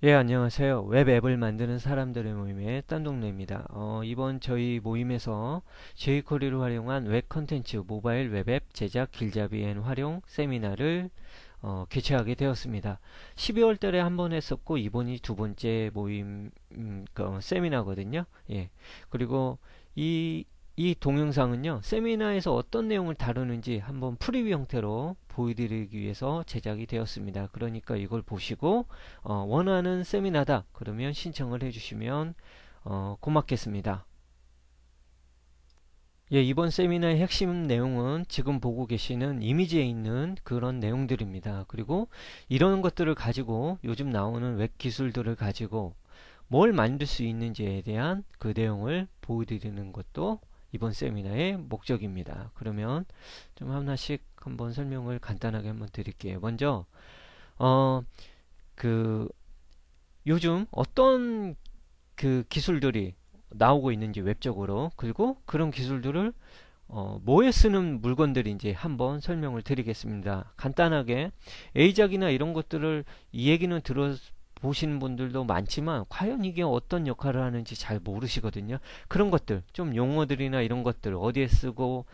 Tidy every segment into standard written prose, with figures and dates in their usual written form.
예, 안녕하세요. 웹 앱을 만드는 사람들의 모임의 딴동네입니다. 이번 저희 모임에서 jQuery를 활용한 웹 컨텐츠 모바일 웹앱 제작 길잡이 앤 활용 세미나를 개최하게 되었습니다. 12월 달에 한 번 했었고 이번이 두 번째 모임 세미나거든요. 예. 그리고 이 동영상은요, 세미나에서 어떤 내용을 다루는지 한번 프리뷰 형태로 보여드리기 위해서 제작이 되었습니다. 그러니까 이걸 보시고 원하는 세미나다 그러면 신청을 해주시면 고맙겠습니다. 예, 이번 세미나의 핵심 내용은 지금 보고 계시는 이미지에 있는 그런 내용들입니다. 그리고 이런 것들을 가지고 요즘 나오는 웹 기술들을 가지고 뭘 만들 수 있는지에 대한 그 내용을 보여드리는 것도 이번 세미나의 목적입니다. 그러면 좀 하나씩 한번 설명을 간단하게 한번 드릴게요. 먼저 어, 그 요즘 어떤 그 기술들이 나오고 있는지 웹적으로, 그리고 그런 기술들을 뭐에 쓰는 물건들인지 한번 설명을 드리겠습니다. 간단하게 A작이나 이런 것들을 이 얘기는 들어보시는 분들도 많지만 과연 이게 어떤 역할을 하는지 잘 모르시거든요. 그런 것들, 좀 용어들이나 이런 것들 어디에 쓰고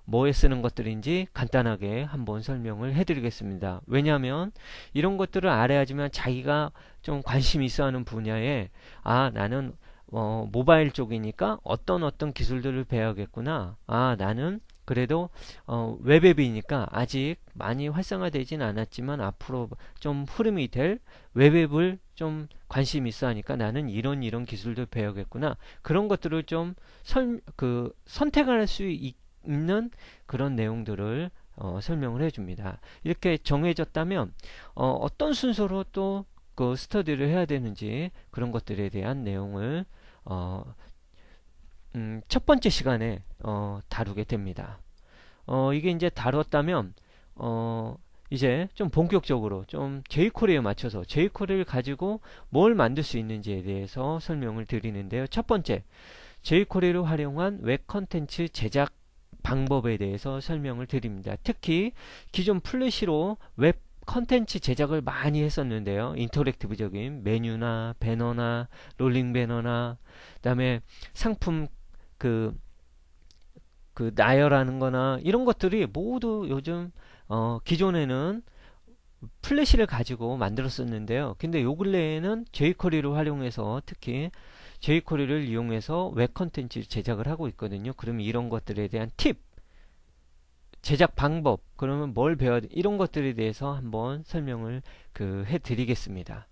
뭐에 쓰는 것들인지 간단하게 한번 설명을 해드리겠습니다. 왜냐하면 이런 것들을 알아야지만 자기가 좀 관심 있어 하는 분야에 나는 모바일 쪽이니까 어떤 기술들을 배워야겠구나. 나는 그래도 웹앱이니까 아직 많이 활성화되진 않았지만 앞으로 좀 흐름이 될 웹앱을 좀 관심 있어 하니까 나는 이런 기술들 배워야겠구나. 그런 것들을 좀 선택할 수 있는 그런 내용들을 설명을 해줍니다. 이렇게 정해졌다면 어떤 순서로 또 그 스터디를 해야 되는지 그런 것들에 대한 내용을 어, 첫 번째 시간에 다루게 됩니다. 이게 이제 다뤘다면 이제 좀 본격적으로 좀 jQuery에 맞춰서 jQuery를 가지고 뭘 만들 수 있는지에 대해서 설명을 드리는데요. 첫 번째, jQuery를 활용한 웹 컨텐츠 제작 방법에 대해서 설명을 드립니다. 특히 기존 플래시로 웹 컨텐츠 제작을 많이 했었는데요. 인터랙티브적인 메뉴나 배너나 롤링 배너나 그다음에 상품 그, 나열하는 거나 이런 것들이 모두 요즘 기존에는 플래시를 가지고 만들었었는데요. 근데 요 근래에는 jQuery를 활용해서 특히 jQuery를 이용해서 웹 컨텐츠 제작을 하고 있거든요. 그러면 이런 것들에 대한 팁, 제작 방법, 그러면 뭘 배워야 돼? 이런 것들에 대해서 한번 설명을 해드리겠습니다.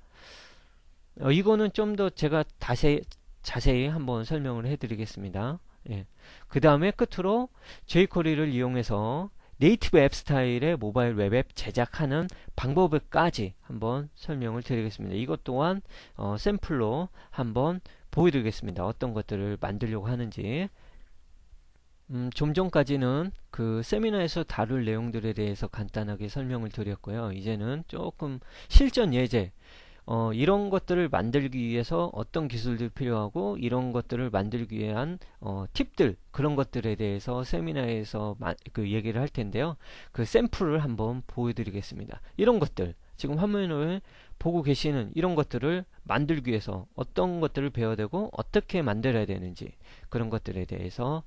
이거는 좀 더 제가 자세히 한번 설명을 해드리겠습니다. 예. 그 다음에 끝으로 jQuery를 이용해서 네이티브 앱 스타일의 모바일 웹앱 제작하는 방법까지 한번 설명을 드리겠습니다. 이것 또한 샘플로 한번 보여드리겠습니다. 어떤 것들을 만들려고 하는지. 좀 전까지는 그 세미나에서 다룰 내용들에 대해서 간단하게 설명을 드렸고요. 이제는 조금 실전 예제, 이런 것들을 만들기 위해서 어떤 기술들이 필요하고 이런 것들을 만들기 위한 팁들, 그런 것들에 대해서 세미나에서 그 얘기를 할 텐데요. 그 샘플을 한번 보여드리겠습니다. 이런 것들, 지금 화면을 보고 계시는 이런 것들을 만들기 위해서 어떤 것들을 배워야 되고 어떻게 만들어야 되는지 그런 것들에 대해서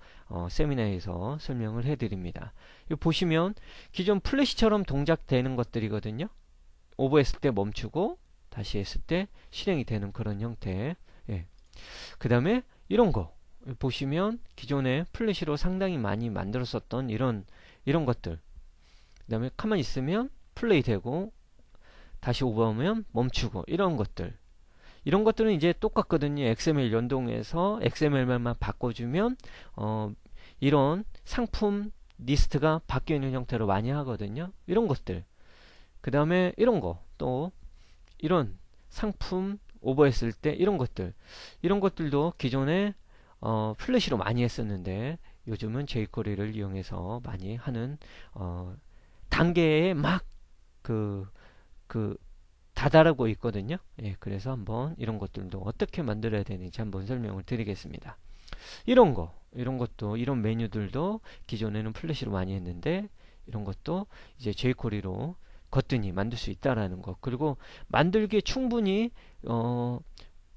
세미나에서 설명을 해드립니다. 보시면 기존 플래시처럼 동작되는 것들이거든요. 오버했을 때 멈추고 다시 했을 때 실행이 되는 그런 형태. 예. 그 다음에 이런 거 보시면 기존에 플래시로 상당히 많이 만들었었던 이런 것들. 그 다음에 가만히 있으면 플레이 되고 다시 오버하면 멈추고 이런 것들. 이런 것들은 이제 똑같거든요. XML 연동해서 XML만 바꿔주면 이런 상품 리스트가 바뀌어 있는 형태로 많이 하거든요. 이런 것들. 그 다음에 이런 거, 또 이런 상품 오버했을 때 이런 것들도 기존에 플래시로 많이 했었는데 요즘은 jQuery를 이용해서 많이 하는 단계에 막 그 다다르고 있거든요. 예, 그래서 한번 이런 것들도 어떻게 만들어야 되는지 한번 설명을 드리겠습니다. 이런 것도 이런 메뉴들도 기존에는 플래시로 많이 했는데 이런 것도 이제 jQuery로 거뜬히 만들 수 있다라는 거. 그리고 만들기에 충분히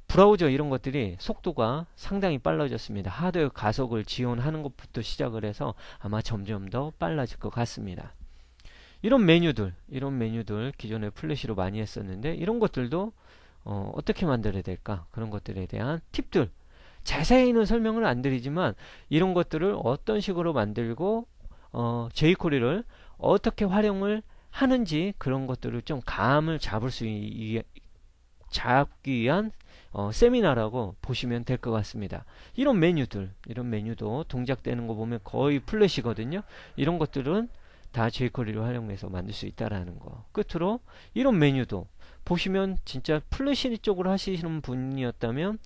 브라우저 이런 것들이 속도가 상당히 빨라졌습니다. 하드웨어 가속을 지원하는 것부터 시작을 해서 아마 점점 더 빨라질 것 같습니다. 이런 메뉴들 기존에 플래시로 많이 했었는데 이런 것들도 어떻게 만들어야 될까? 그런 것들에 대한 팁들 자세히는 설명을 안 드리지만 이런 것들을 어떤 식으로 만들고 jQuery를 어떻게 활용을 하는지 그런 것들을 좀 감을 잡기 위한 세미나라고 보시면 될 것 같습니다. 이런 메뉴도 동작되는 거 보면 거의 플래시거든요. 이런 것들은 다 jQuery를 활용해서 만들 수 있다라는 거. 끝으로 이런 메뉴도 보시면 진짜 플래시 쪽으로 하시는 분이라면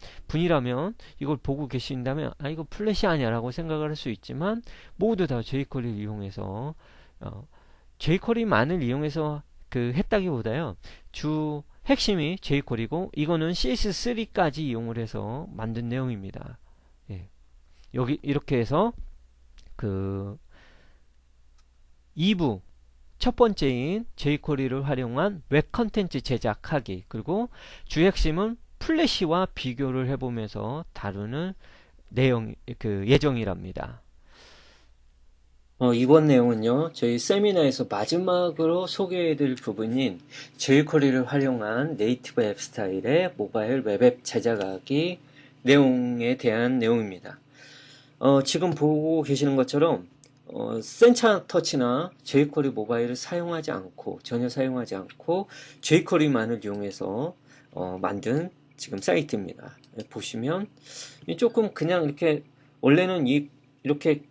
이걸 보고 계신다면 아 이거 플래시 아니야라고 생각을 할 수 있지만 모두 다 jQuery를 이용해서 jQuery만을 이용해서 했다기보다요. 주 핵심이 jQuery고 이거는 CS3까지 이용을 해서 만든 내용입니다. 예. 여기 이렇게 해서 2부 첫 번째인 jQuery를 활용한 웹 컨텐츠 제작하기 그리고 주 핵심은 플래시와 비교를 해보면서 다루는 내용 예정이랍니다. 이번 내용은요, 저희 세미나에서 마지막으로 소개해드릴 부분인 jQuery를 활용한 네이티브 앱 스타일의 모바일 웹앱 제작하기 내용에 대한 내용입니다. 지금 보고 계시는 것처럼 센차 터치나 jQuery 모바일을 전혀 사용하지 않고 jQuery만을 이용해서 만든 지금 사이트입니다. 보시면 조금 그냥 이렇게 원래는 이렇게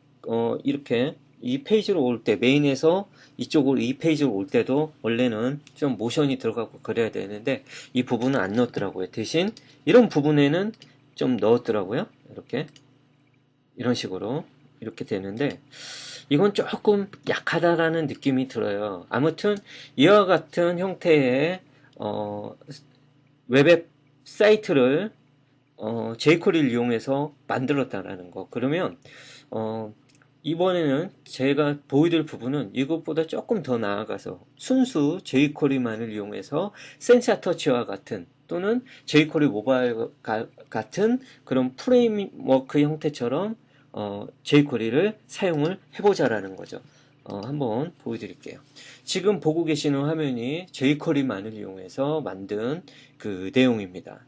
이 페이지로 올 때 메인에서 이쪽으로 이 페이지로 올 때도 원래는 좀 모션이 들어가고 그래야 되는데 이 부분은 안 넣었더라고요. 대신 이런 부분에는 좀 넣었더라고요. 이런 식으로 이렇게 되는데 이건 조금 약하다라는 느낌이 들어요. 아무튼 이와 같은 형태의 웹앱 사이트를 jQuery를 이용해서 만들었다라는 거. 그러면 이번에는 제가 보여드릴 부분은 이것보다 조금 더 나아가서 순수 jQuery만을 이용해서 센서 터치와 같은 또는 jQuery 모바일 같은 그런 프레임워크 형태처럼 jQuery를 사용을 해보자라는 거죠. 한번 보여드릴게요. 지금 보고 계시는 화면이 jQuery만을 이용해서 만든 그 내용입니다.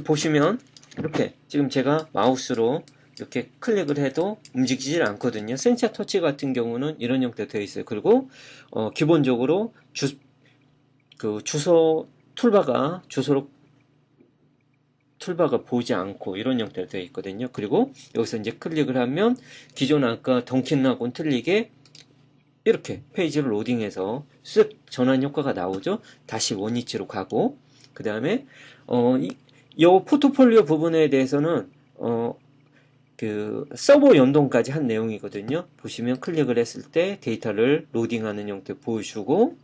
보시면 이렇게 지금 제가 마우스로 이렇게 클릭을 해도 움직이질 않거든요. 센서 터치 같은 경우는 이런 형태로 되어 있어요. 그리고 기본적으로 주소 툴바가 보이지 않고 이런 형태로 되어 있거든요. 그리고 여기서 이제 클릭을 하면 기존 아까 던킨하고는 틀리게 이렇게 페이지를 로딩해서 쓱 전환 효과가 나오죠. 다시 원위치로 가고 그 다음에 이 포트폴리오 부분에 대해서는 서버 연동까지 한 내용이거든요. 보시면 클릭을 했을 때 데이터를 로딩하는 형태 보여주고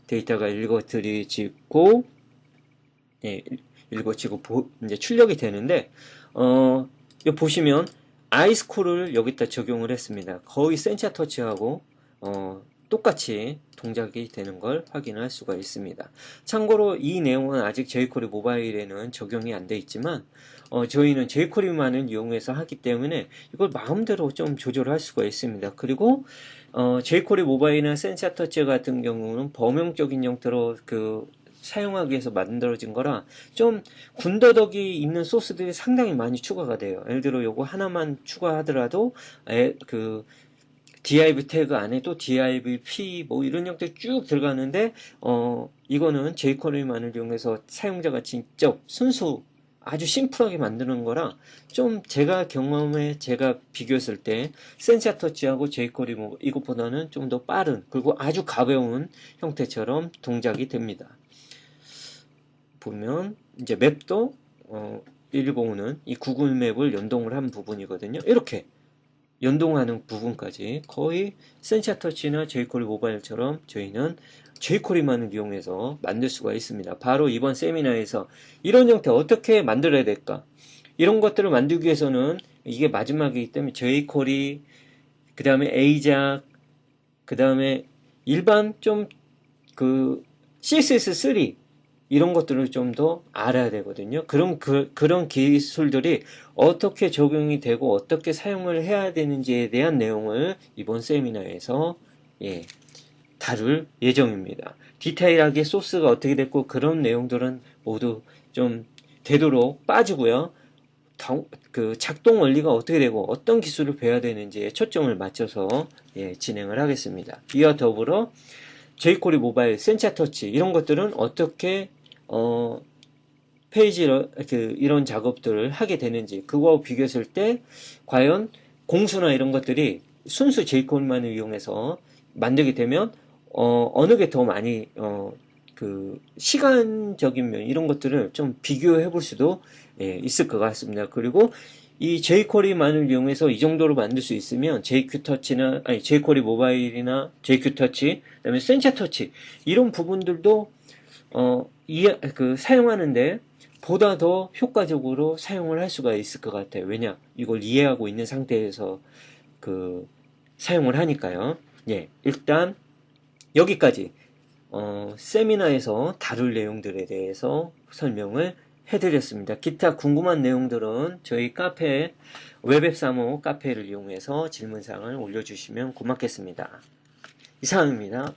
데이터가 읽어지고 이제 출력이 되는데 여기 보시면 아이스콜을 여기다 적용을 했습니다. 거의 센차 터치하고 똑같이 동작이 되는 걸 확인할 수가 있습니다. 참고로 이 내용은 아직 jQuery 모바일에는 적용이 안 돼 있지만 저희는 jQuery만을 이용해서 하기 때문에 이걸 마음대로 좀 조절할 수가 있습니다. 그리고 jQuery 모바일이나 센서 터치 같은 경우는 범용적인 형태로 사용하기 위해서 만들어진 거라 좀 군더더기 있는 소스들이 상당히 많이 추가가 돼요. 예를 들어 요거 하나만 추가하더라도 div 태그 안에 또 div p 뭐 이런 형태 쭉 들어가는데 이거는 jQuery만을 이용해서 사용자가 직접 순수 아주 심플하게 만드는 거라 좀 제가 비교했을 때 센서 터치하고 jQuery 뭐 이것보다는 좀 더 빠른 그리고 아주 가벼운 형태처럼 동작이 됩니다. 보면 이제 맵도 115는 이 구글 맵을 연동을 한 부분이거든요. 이렇게 연동하는 부분까지 거의 센서 터치나 jQuery 모바일처럼 저희는 jQuery만을 이용해서 만들 수가 있습니다. 바로 이번 세미나에서 이런 형태 어떻게 만들어야 될까? 이런 것들을 만들기 위해서는 이게 마지막이기 때문에 jQuery, 그 다음에 AJAX, 그 다음에 일반 좀 그 CSS3 이런 것들을 좀 더 알아야 되거든요. 그럼 그런 기술들이 어떻게 적용이 되고 어떻게 사용을 해야 되는지에 대한 내용을 이번 세미나에서 예, 다룰 예정입니다. 디테일하게 소스가 어떻게 됐고 그런 내용들은 모두 좀 되도록 빠지고요. 그 작동 원리가 어떻게 되고 어떤 기술을 배워야 되는지에 초점을 맞춰서 예, 진행을 하겠습니다. 이와 더불어 jQuery 모바일, 센차 터치 이런 것들은 어떻게 페이지 이런 작업들을 하게 되는지 그거와 비교했을 때 과연 공수나 이런 것들이 순수 jQuery만을 이용해서 만들게 되면 어느 게 더 많이 그 시간적인 면 이런 것들을 좀 비교해 볼 수도 예, 있을 것 같습니다. 그리고 이 jQuery만을 이용해서 이 정도로 만들 수 있으면 JQ터치나 아니 jQuery 모바일이나 JQ터치 그다음에 센차 터치 이런 부분들도 사용하는데 보다 더 효과적으로 사용을 할 수가 있을 것 같아요. 왜냐? 이걸 이해하고 있는 상태에서 그 사용을 하니까요. 예, 일단 여기까지 세미나에서 다룰 내용들에 대해서 설명을 해드렸습니다. 기타 궁금한 내용들은 저희 카페 웹앱35 카페를 이용해서 질문사항을 올려주시면 고맙겠습니다. 이상입니다.